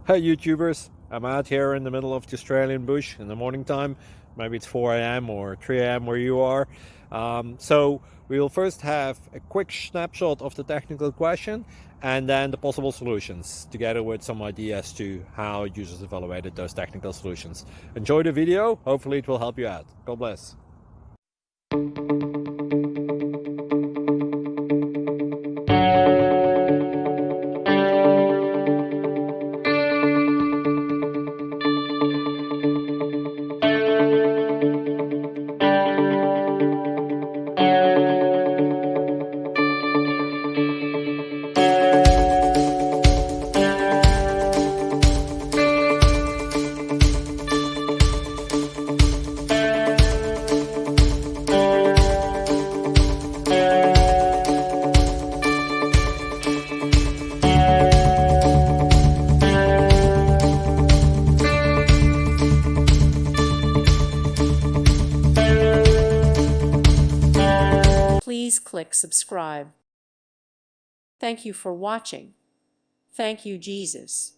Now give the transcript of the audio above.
Hey YouTubers, I'm out here in the middle of the Australian bush in the morning time. Maybe it's 4 a.m. or 3 a.m. where you are. So we will first have a quick snapshot of the technical question and then the possible solutions, together with some ideas to how users evaluated those technical solutions. Enjoy the video, hopefully it will help you out. God bless. Please click subscribe. Thank you for watching. Thank you, Jesus.